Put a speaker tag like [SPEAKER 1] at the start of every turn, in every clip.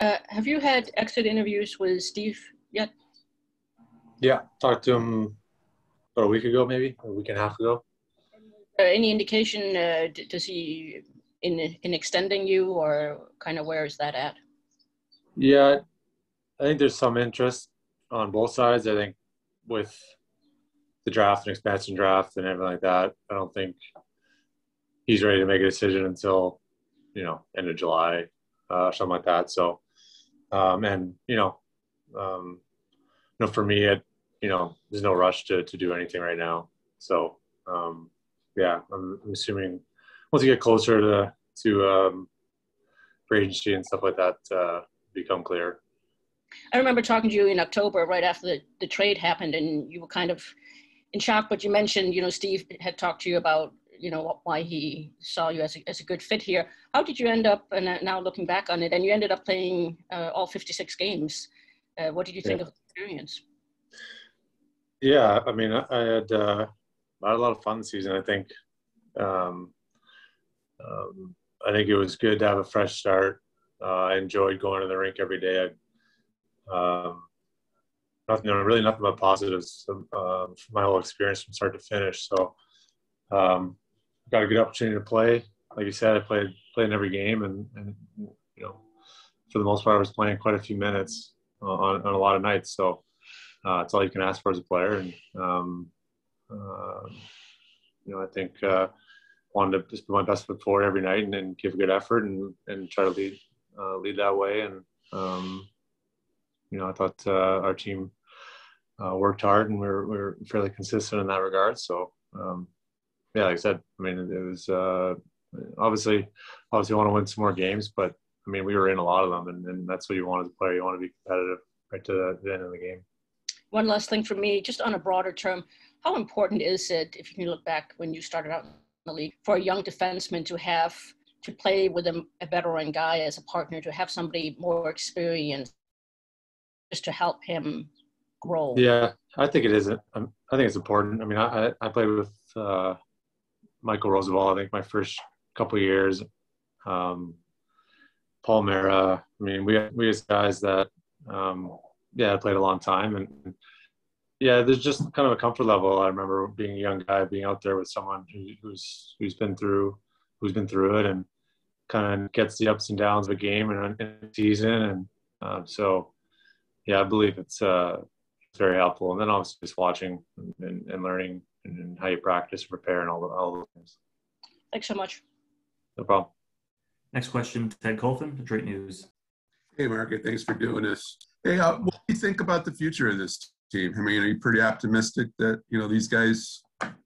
[SPEAKER 1] Have you had exit interviews with Steve yet?
[SPEAKER 2] Yeah, talked to him about a week ago, maybe a week and a half ago.
[SPEAKER 1] Any indication, does he in extending you, or kind of where is that at?
[SPEAKER 2] Yeah, I think there's some interest on both sides. I think with the draft and expansion draft and everything like that, I don't think he's ready to make a decision until, end of July, something like that. So, and, for me, there's no rush to do anything right now. So, yeah, I'm assuming once you get closer to free agency and stuff like that, become clear.
[SPEAKER 1] I remember talking to you in October, right after the trade happened, and you were kind of in shock, but you mentioned, Steve had talked to you about, why he saw you as a good fit here. How did you end up, and now looking back on it, and you ended up playing all 56 games. What did you think of the experience?
[SPEAKER 2] Yeah, I mean, I had a lot of fun this season. I think it was good to have a fresh start. I enjoyed going to the rink every day. Really nothing but positives from my whole experience from start to finish. So, got a good opportunity to play. Like you said, I played in every game, and for the most part, I was playing quite a few minutes on a lot of nights. So, it's all you can ask for as a player. And I think wanted to just put my best foot forward every night and give a good effort and try to lead that way. And I thought our team worked hard, and we were fairly consistent in that regard. So, yeah, like I said, I mean, it was obviously want to win some more games, but I mean, we were in a lot of them, and that's what you want as a player. You want to be competitive right to the end of the game.
[SPEAKER 1] One last thing for me, just on a broader term, how important is it, if you can look back when you started out in the league, for a young defenseman to play with a veteran guy as a partner, to have somebody more experienced just to help him grow?
[SPEAKER 2] Yeah, I think it is. I think it's important. I mean, I played with Michael Roosevelt, I think, my first couple of years. Paul Mara. I mean, we had guys that, I played a long time. And yeah, there's just kind of a comfort level. I remember being a young guy, being out there with someone who's been through it and kind of gets the ups and downs of a game and a season. And so, yeah, I believe it's very helpful. And then obviously just watching and learning and how you practice, prepare, and all those things.
[SPEAKER 1] Thanks so much.
[SPEAKER 2] No problem.
[SPEAKER 3] Next question, Ted Colton, Detroit News.
[SPEAKER 4] Hey, Mark, thanks for doing this. Hey, what do you think about the future of this team? I mean, are you pretty optimistic that, these guys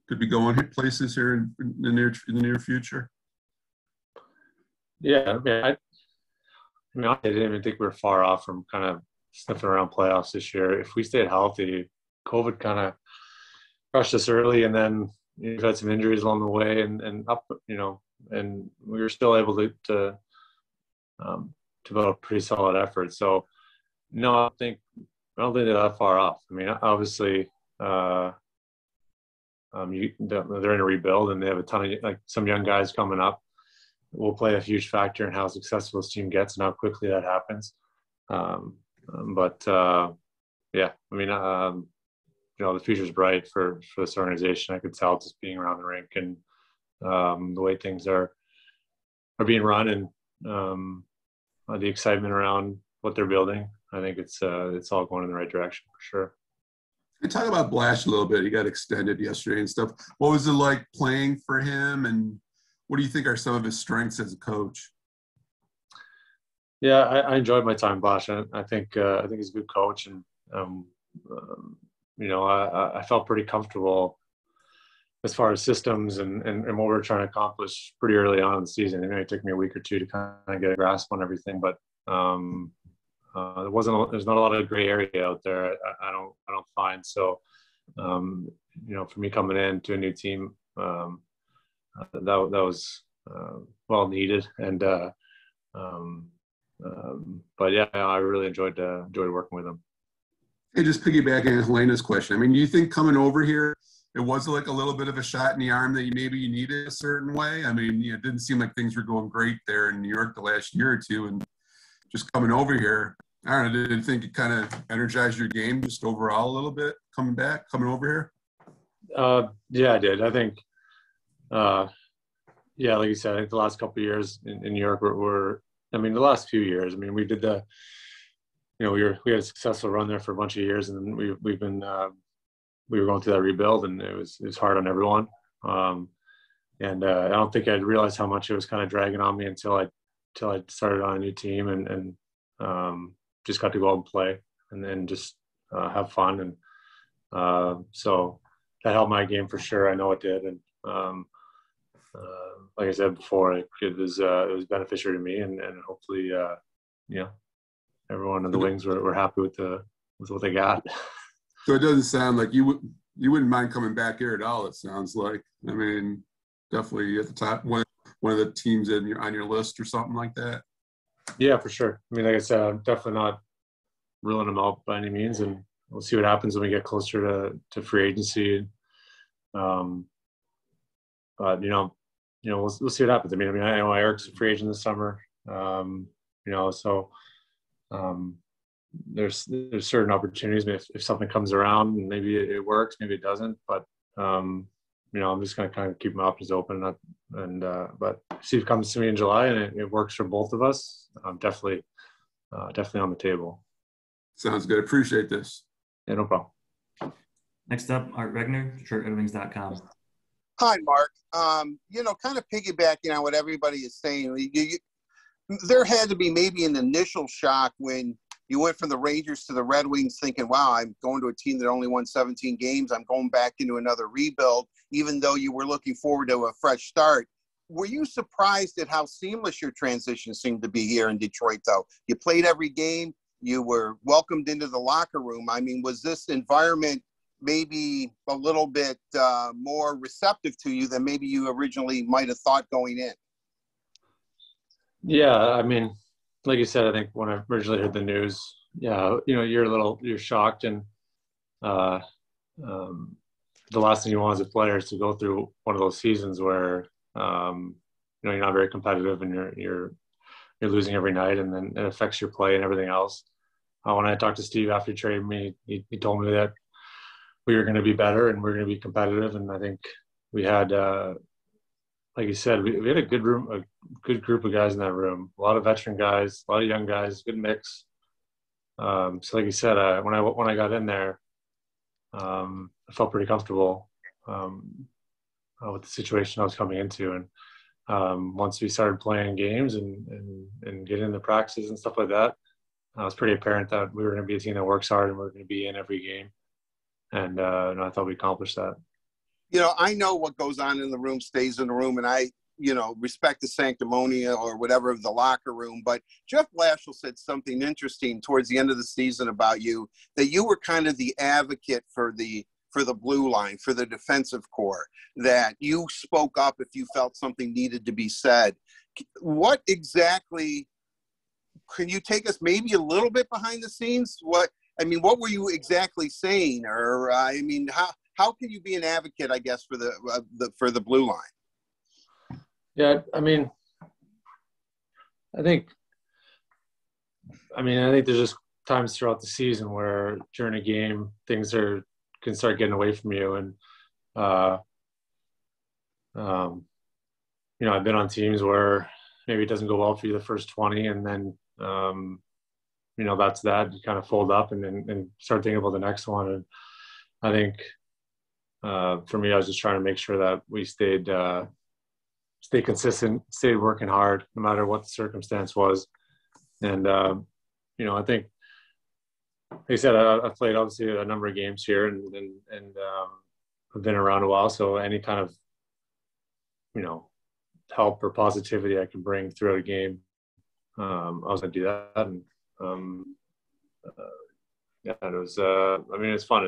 [SPEAKER 4] could be going places here in the near future?
[SPEAKER 2] Yeah, I didn't even think we were far off from kind of sniffing around playoffs this year. If we stayed healthy, COVID kind of rushed us early, and then we've had some injuries along the way, and up, and we were still able to put a pretty solid effort. So, no, I don't think they're that far off. I mean, obviously, they're in a rebuild, and they have a ton of some young guys coming up. Will play a huge factor in how successful this team gets and how quickly that happens. But yeah, I mean, the future's bright for this organization. I could tell just being around the rink and the way things are being run, and the excitement around what they're building. I think it's all going in the right direction for sure.
[SPEAKER 4] You talk about Blash a little bit. He got extended yesterday and stuff. What was it like playing for him, and what do you think are some of his strengths as a coach?
[SPEAKER 2] Yeah, I enjoyed my time, Blash. I think he's a good coach, and I felt pretty comfortable as far as systems and what we were trying to accomplish pretty early on in the season. It took me a week or two to kind of get a grasp on everything, but there's not a lot of gray area out there. I don't find so. For me coming in to a new team, that was well needed, and but yeah, I really enjoyed working with him.
[SPEAKER 4] Hey, just piggybacking on Helena's question. I mean, do you think coming over here, it was like a little bit of a shot in the arm that maybe you needed a certain way? I mean, it didn't seem like things were going great there in New York the last year or two, and just coming over here, I don't know, did you think it kind of energized your game just overall a little bit coming over here?
[SPEAKER 2] Yeah, I did. I think, yeah, like you said, I think the last couple of years in New York were, I mean, the last few years, I mean, we did we had a successful run there for a bunch of years, and then we were going through that rebuild, and it was hard on everyone. And I don't think I'd realized how much it was kind of dragging on me until I started on a new team and just got to go out and play and then just have fun. And so that helped my game for sure. I know it did. And like I said before, it was beneficial to me, and hopefully, everyone in the Wings were happy with what they got.
[SPEAKER 4] So it doesn't sound like you wouldn't mind coming back here at all. It sounds like, I mean, definitely at the top, one of the teams on your list or something like that.
[SPEAKER 2] Yeah, for sure. I mean, like I said, I'm definitely not ruling them out by any means, and we'll see what happens when we get closer to free agency. But we'll see what happens. I know Eric's a free agent this summer. So there's certain opportunities. If something comes around, maybe it works, maybe it doesn't. But I'm just going to kind of keep my options open. But if Steve comes to me in July and it works for both of us, I'm definitely on the table.
[SPEAKER 4] Sounds good. Appreciate this.
[SPEAKER 2] Yeah, no problem.
[SPEAKER 3] Next up, Art Regner, shirtredwings.com.
[SPEAKER 5] Hi, Mark. Kind of piggybacking on what everybody is saying, there had to be maybe an initial shock when you went from the Rangers to the Red Wings thinking, wow, I'm going to a team that only won 17 games. I'm going back into another rebuild, even though you were looking forward to a fresh start. Were you surprised at how seamless your transition seemed to be here in Detroit, though? You played every game. You were welcomed into the locker room. I mean, was this environment maybe a little bit more receptive to you than maybe you originally might have thought going in?
[SPEAKER 2] Yeah, I mean, like you said, I think when I originally heard the news, you're shocked, and the last thing you want as a player is to go through one of those seasons where you're not very competitive and you're losing every night, and then it affects your play and everything else. When I talked to Steve after he traded me, he told me that we were going to be better and we're going to be competitive, and I think we had, like you said, we had a good group of guys in that room. A lot of veteran guys, a lot of young guys, good mix. So like you said, when I got in there, I felt pretty comfortable with the situation I was coming into. And once we started playing games and getting into practices and stuff like that, it was pretty apparent that we were going to be a team that works hard and we're going to be in every game. And I thought we accomplished that.
[SPEAKER 5] I know what goes on in the room stays in the room, and I, respect the sanctimony or whatever of the locker room. But Jeff Blashill said something interesting towards the end of the season about you, that you were kind of the advocate for the blue line, for the defensive core, that you spoke up if you felt something needed to be said. What exactly, can you take us maybe a little bit behind the scenes? What were you exactly saying? Or, how can you be an advocate, I guess, for the blue line?
[SPEAKER 2] Yeah, I think there's just times throughout the season where during a game things can start getting away from you, and I've been on teams where maybe it doesn't go well for you the first 20, and then that's that. You kind of fold up and start thinking about the next one. And I think for me, I was just trying to make sure that we stayed consistent, stayed working hard, no matter what the circumstance was. And I think, like I said, I've played obviously a number of games here, and I've been around a while. So any kind of help or positivity I can bring throughout a game, I was going to do that. And it was. It's fun.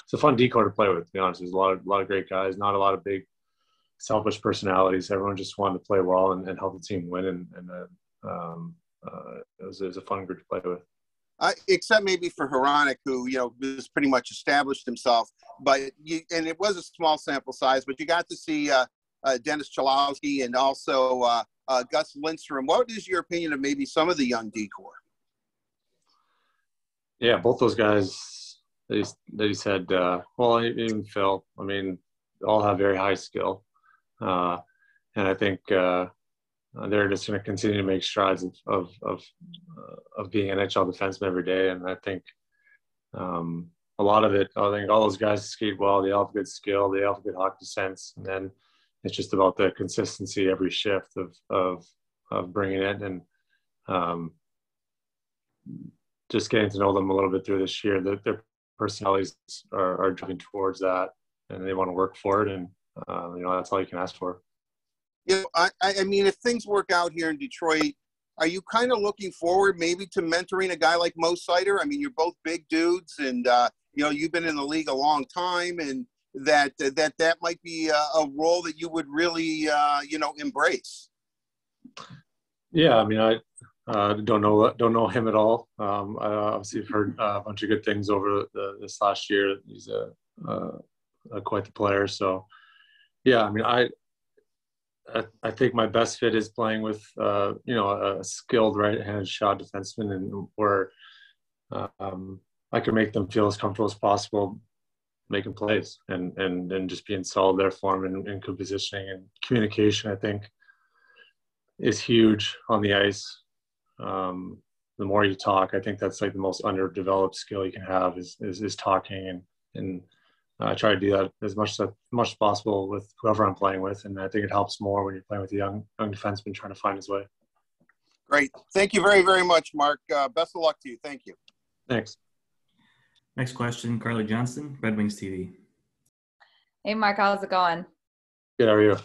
[SPEAKER 2] It's a fun decor to play with. To be honest, there's a lot of great guys. Not a lot of big, selfish personalities. Everyone just wanted to play well and help the team win. And it was a fun group to play with.
[SPEAKER 5] Except maybe for Roenick, who was pretty much established himself. But and it was a small sample size, but you got to see Dennis Chalowski and also Gus Lindstrom. What is your opinion of maybe some of the young D-core?
[SPEAKER 2] Yeah, both those guys that he said, well, even Phil, I mean, all have very high skill. And I think they're just going to continue to make strides of being NHL defensemen every day. And I think a lot of it, I think all those guys skate well. They all have good skill. They all have good hockey sense. And then it's just about the consistency every shift of bringing it and just getting to know them a little bit through this year. That their personalities are driving towards that, and they want to work for it. And that's all you can ask for.
[SPEAKER 5] I mean, if things work out here in Detroit, are you kind of looking forward maybe to mentoring a guy like Mo Sider? I mean, you're both big dudes, and you've been in the league a long time, and that might be a role that you would really embrace.
[SPEAKER 2] Yeah, I mean, I don't know him at all. I obviously have heard a bunch of good things over this last year. He's quite the player. So, yeah, I mean, I think my best fit is playing with a skilled right-handed shot defenseman, and where I can make them feel as comfortable as possible making plays and just being solid there for them and good positioning and communication. I think is huge on the ice. The more you talk, I think that's like the most underdeveloped skill you can have is talking, and I try to do that as much as possible with whoever I'm playing with, and I think it helps more when you're playing with a young defenseman trying to find his way.
[SPEAKER 5] Great. Thank you very, very much, Mark. Best of luck to you. Thank you.
[SPEAKER 2] Thanks.
[SPEAKER 3] Next question, Carly Johnston, Red Wings TV.
[SPEAKER 6] Hey, Mark, how's it going?
[SPEAKER 2] Good, how are you?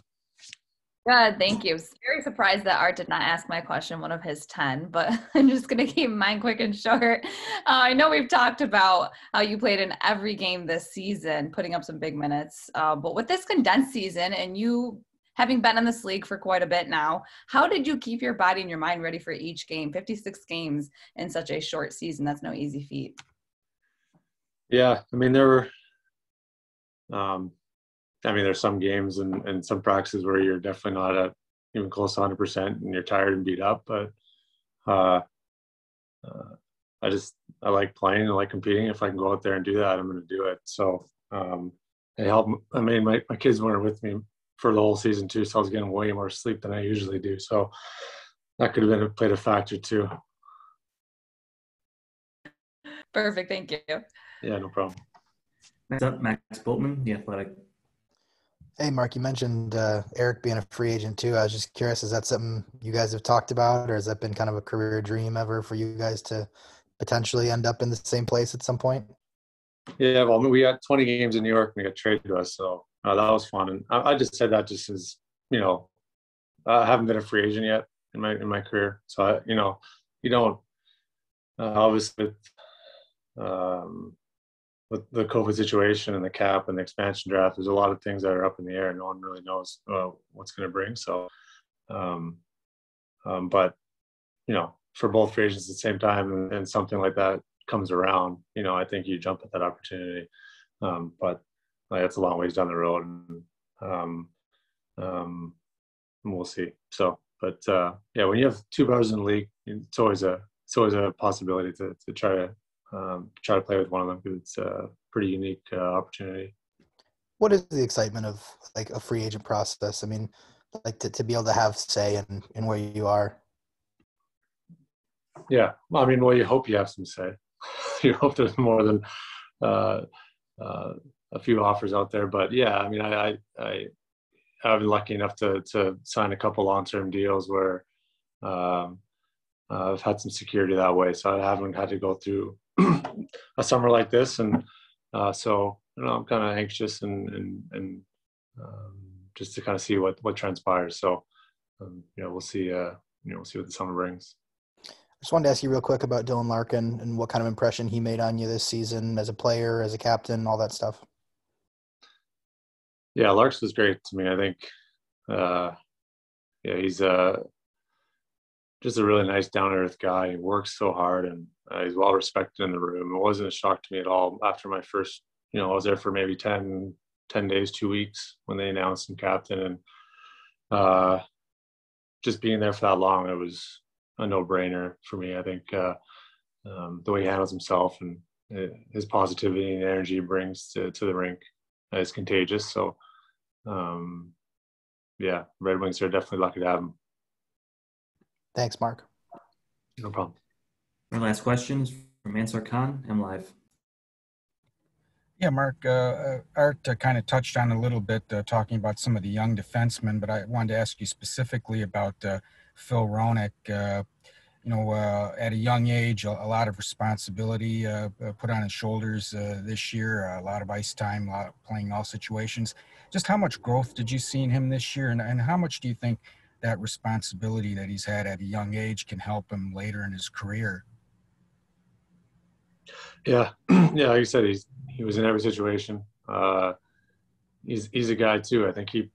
[SPEAKER 6] Good, thank you. I was very surprised that Art did not ask my question, one of his 10, but I'm just going to keep mine quick and short. I know we've talked about how you played in every game this season, putting up some big minutes, but with this condensed season and you having been in this league for quite a bit now, how did you keep your body and your mind ready for each game? 56 games in such a short season, that's no easy feat.
[SPEAKER 2] Yeah, I mean, there's some games and some practices where you're definitely not at even close to 100% and you're tired and beat up. But I like playing. I like competing. If I can go out there and do that, I'm going to do it. So it helped. I mean, my kids weren't with me for the whole season too, so I was getting way more sleep than I usually do. So that could have played a factor too.
[SPEAKER 6] Perfect. Thank you.
[SPEAKER 2] Yeah, no problem.
[SPEAKER 3] Next up, Max Boltman, The Athletic.
[SPEAKER 7] Hey, Mark, you mentioned Eric being a free agent too. I was just curious, is that something you guys have talked about, or has that been kind of a career dream ever for you guys to potentially end up in the same place at some point?
[SPEAKER 2] Yeah, well, I mean, we had 20 games in New York and we got traded to us, so that was fun. And I just said that just as, I haven't been a free agent yet in my career. So, you don't, obviously, with the COVID situation and the cap and the expansion draft, there's a lot of things that are up in the air and no one really knows what's going to bring. So, but, for both free agents at the same time and something like that comes around, I think you jump at that opportunity. But it's a long ways down the road and we'll see. So, but when you have two brothers in the league, it's always a possibility to try to play with one of them because it's a pretty unique opportunity.
[SPEAKER 7] What is the excitement of like a free agent process? I mean, like to be able to have say in where you are.
[SPEAKER 2] Yeah, I mean, well, you hope you have some say. You hope there's more than a few offers out there. But yeah, I mean, I've been lucky enough to sign a couple long-term deals where I've had some security that way. So I haven't had to go through a summer like this, and so I'm kind of anxious and just to kind of see what transpires. So we'll see. We'll see what the summer brings.
[SPEAKER 7] I just wanted to ask you real quick about Dylan Larkin and what kind of impression he made on you this season as a player, as a captain, all that stuff.
[SPEAKER 2] Yeah, Larks was great to me. I think, he's just a really nice, down-to-earth guy. He works so hard, and he's well respected in the room. It wasn't a shock to me at all after my first, I was there for maybe 10 days, 2 weeks when they announced him captain, and just being there for that long, it was a no-brainer for me. I think the way he handles himself and his positivity and energy he brings to the rink is contagious. So, yeah, Red Wings are definitely lucky to have him.
[SPEAKER 7] Thanks, Mark.
[SPEAKER 2] No problem.
[SPEAKER 3] Our last question is from Ansar Khan, M Live.
[SPEAKER 8] Yeah, Mark, Art kind of touched on a little bit talking about some of the young defensemen, but I wanted to ask you specifically about Phil Roenick. At a young age, a lot of responsibility put on his shoulders this year, a lot of ice time, playing all situations. Just how much growth did you see in him this year, and how much do you think that responsibility that he's had at a young age can help him later in his career?
[SPEAKER 2] Yeah, yeah. Like you said, he was in every situation. He's a guy too. I think he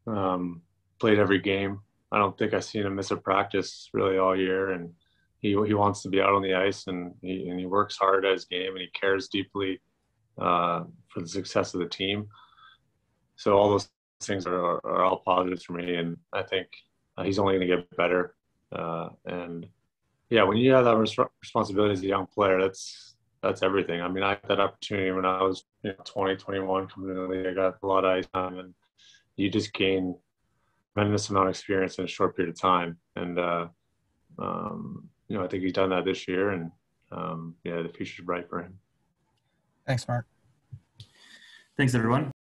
[SPEAKER 2] played every game. I don't think I've seen him miss a practice really all year, and he wants to be out on the ice, and he works hard at his game, and he cares deeply for the success of the team. So all those things are all positives for me, and I think he's only going to get better. And yeah, when you have that responsibility as a young player, that's everything. I mean, I had that opportunity when I was 20, 21 coming into the league. I got a lot of ice time, and you just gain tremendous amount of experience in a short period of time. And I think he's done that this year, and the future's bright for him.
[SPEAKER 8] Thanks, Mark.
[SPEAKER 3] Thanks, everyone.